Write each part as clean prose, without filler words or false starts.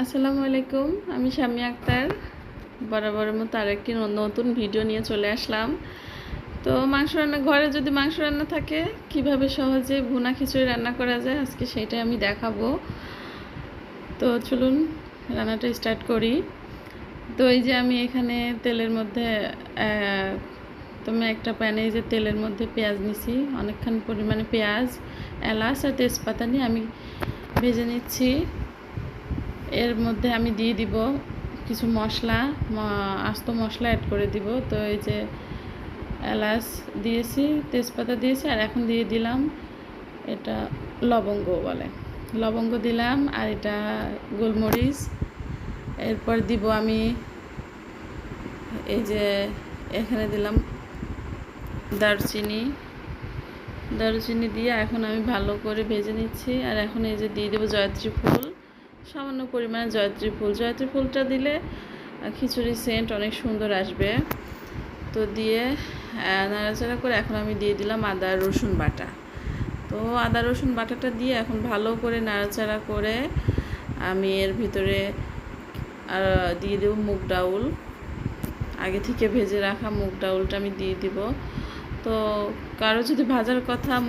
আসসালামু আলাইকুম। আমি শাম্মী আক্তার বরাবরের মতো আরেকটি নতুন ভিডিও নিয়ে চলে আসলাম। তো মাংস রান্না ঘরে যদি মাংস রান্না থাকে কিভাবে সহজে ভুনা খিচুড়ি রান্না করা যায় আজকে সেটাই আমি দেখাবো। তো চলুন রান্নাটা স্টার্ট করি। তো এই যে আমি এখানে তেলের মধ্যে একটা প্যানে যে তেলের মধ্যে পেঁয়াজ নিছি, অনেকখান পরিমাণে পেঁয়াজ, এলাচ আর তেজপাতা নিয়ে আমি ভেজে নিচ্ছি। এর মধ্যে আমি দিয়ে দিব কিছু মশলা, আস্ত মশলা অ্যাড করে দিব। তো এই যে এলাচ দিয়েছি, তেজপাতা দিয়েছি, আর এখন দিয়ে দিলাম এটা লবঙ্গ বলে, লবঙ্গ দিলাম, আর এটা গোলমরিচ। এরপর দিব আমি এই যে এখানে দিলাম দারুচিনি দিয়ে এখন আমি ভালো করে ভেজে নিচ্ছি। আর এখন এই যে দিয়ে দেবো জয়ত্রী ফুল, সামান্য পরিমাণে জয়ত্রী ফুলটা দিলে খিচুড়ির সেন্ট অনেক সুন্দর আসবে। তো দিয়ে নাড়াচাড়া করে এখন আমি দিয়ে দিলাম আদা রসুন বাটা। তো আদা রসুন বাটাটা দিয়ে এখন ভালো করে নাড়াচাড়া করে আমি এর ভিতরে দিয়ে দেবো মুগ ডাউল, আগে থেকে ভেজে রাখা মুগ ডাউলটা আমি দিয়ে দিব। তো কারো যদি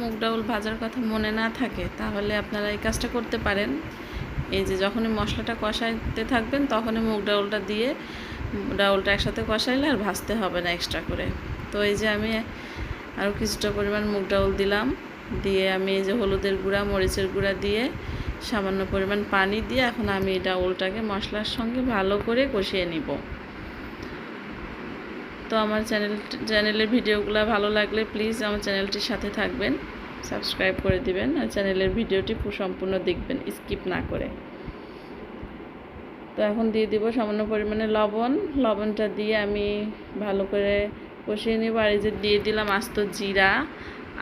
মুগ ডাউল ভাজার কথা মনে না থাকে তাহলে আপনারা এই কাজটা করতে পারেন। এই যে যখনই মশলাটা কষাইতে থাকবেন তখনই মুগ ডাউলটা একসাথে কষাইলে আর ভাজতে হবে না এক্সট্রা করে। তো এই যে আমি আরও কিছুটা পরিমাণ মুগ ডাউল দিলাম, দিয়ে আমি এই যে হলুদের গুঁড়া, মরিচের গুঁড়া দিয়ে সামান্য পরিমাণ পানি দিয়ে এখন আমি এই ডাউলটাকে মশলার সঙ্গে ভালো করে কষিয়ে নিব। তো আমার চ্যানেলের ভিডিওগুলো ভালো লাগলে প্লিজ আমার চ্যানেলটির সাথে থাকবেন, সাবস্ক্রাইব করে দিবেন, আর চ্যানেলের ভিডিওটি সম্পূর্ণ দেখবেন স্কিপ না করে। তো এখন দিয়ে দিব সামান্য পরিমাণে লবণটা দিয়ে আমি ভালো করে কষিয়ে নেব। আর এই যে দিয়ে দিলাম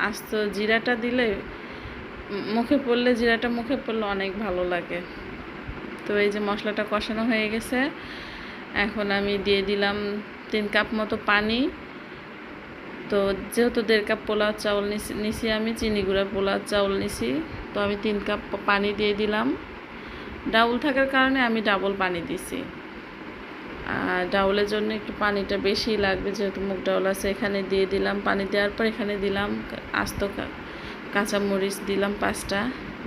আস্ত জিরাটা দিলে জিরাটা মুখে পড়লে অনেক ভালো লাগে। তো এই যে মশলাটা কষানো হয়ে গেছে, এখন আমি দিয়ে দিলাম 3 কাপ মতো পানি। তো যেহেতু 1.5 কাপ পোলাও চাউল নিছি আমি, চিনি গুঁড়া পোলাও চাউল নিছি, তো আমি 3 কাপ পানি দিয়ে দিলাম। ডাউল থাকার কারণে আমি ডাবল পানি দিছি, আর ডাউলের জন্য একটু পানিটা বেশি লাগবে যেহেতু মুগ ডাউল আছে। এখানে দিয়ে দিলাম, পানি দেওয়ার পর এখানে দিলাম আস্ত কাঁচামরিচ দিলাম 5টা,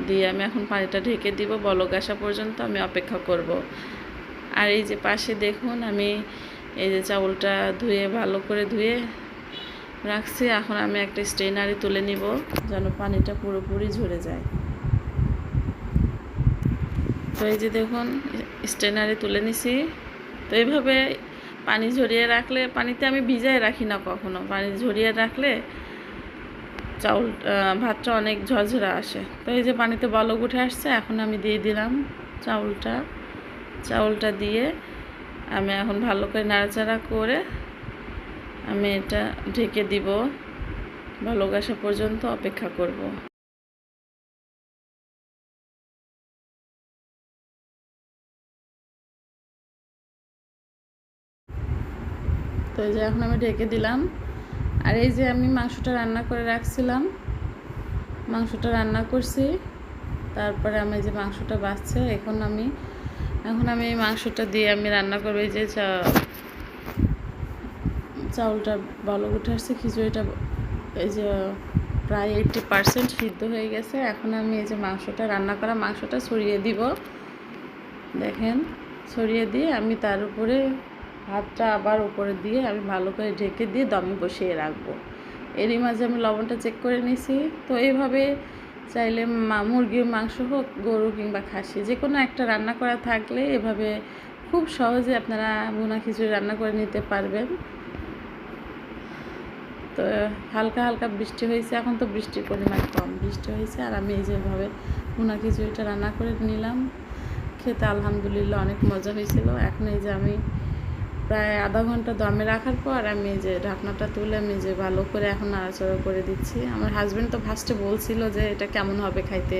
দিয়ে আমি এখন পানিটা ঢেকে দিব, বলক আসা পর্যন্ত আমি অপেক্ষা করব। আর এই যে পাশে দেখুন আমি এই যে চাউলটা ভালো করে ধুয়ে রাখছি, এখন আমি একটা স্ট্রেনারে তুলে নিব যেন পানিটা পুরোপুরি ঝরে যায়। তো এই যে দেখুন স্ট্রেনারে তুলে নিছি। তো এইভাবে পানি ঝরিয়ে রাখলে, পানিতে আমি ভিজায় রাখি না কখনো, পানি ঝরিয়ে রাখলে ভাতটা অনেক ঝরঝরা আসে। তো এই যে পানিতে বলক উঠে আসছে, এখন আমি দিয়ে দিলাম চাউলটা দিয়ে আমি এখন ভালো করে নাড়াচাড়া করে আমি এটা ঢেকে দিব, বলক আসা পর্যন্ত অপেক্ষা করব। তো এই যে এখন আমি ঢেকে দিলাম। আর এই যে আমি মাংসটা রান্না করে রাখছিলাম, মাংসটা রান্না করছি, তারপরে আমি যে মাংসটা বাঁচছে এখন আমি এই মাংসটা দিয়ে আমি রান্না করবো। এই যে চাউলটা বলক উঠে আসছে, খিচুড়িটা এই যে প্রায় 80% সিদ্ধ হয়ে গেছে। এখন আমি এই যে রান্না করা মাংসটা ছড়িয়ে দিব, দেখেন ছড়িয়ে দিয়ে আমি তার উপরে ভাতটা আবার উপরে দিয়ে আমি ভালো করে ঢেকে দিয়ে দমে বসিয়ে রাখবো। এরই মাঝে আমি লবণটা চেক করে নিছি। তো এইভাবে চাইলে মুরগির মাংস হোক, গরু কিংবা খাসি, যে কোনো একটা রান্না করা থাকলে এভাবে খুব সহজে আপনারা ভুনা খিচুড়ি রান্না করে নিতে পারবেন। তো হালকা হালকা বৃষ্টি হয়েছে, এখন তো বৃষ্টির পরিমাণ কম, বৃষ্টি হয়েছে। আর আমি এই যেভাবে ভুনা খিচুড়িটা রান্না করে নিলাম, খেতে আলহামদুলিল্লাহ অনেক মজা হয়েছিল। এখন এই যে আমি প্রায় আধা ঘন্টা দমে রাখার পর আমি এই যে ঢাকনাটা তুলে আমি যে ভালো করে এখন নাড়াচাড়া করে দিচ্ছি। আমার হাজব্যান্ড তো ফার্স্টে বলছিল যে এটা কেমন হবে খাইতে,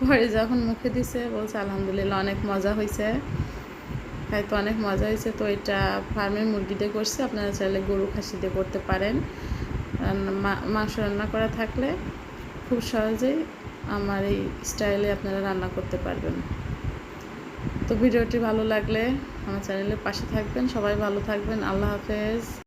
পরে যখন মুখে দিছে বলছে আলহামদুলিল্লাহ অনেক মজা হয়েছে, খাইতে অনেক মজা হয়েছে। তো এটা ফার্মের মুরগি দিয়ে করছে, আপনারা চাইলে গরু খাসি দিয়ে করতে পারেন। মাংস রান্না করা থাকলে খুব সহজেই আমার এই স্টাইলে আপনারা রান্না করতে পারবেন। তো ভিডিওটি ভালো লাগলে আমার চ্যানেলের পাশে থাকবেন। সবাই ভালো থাকবেন। আল্লাহ হাফেজ।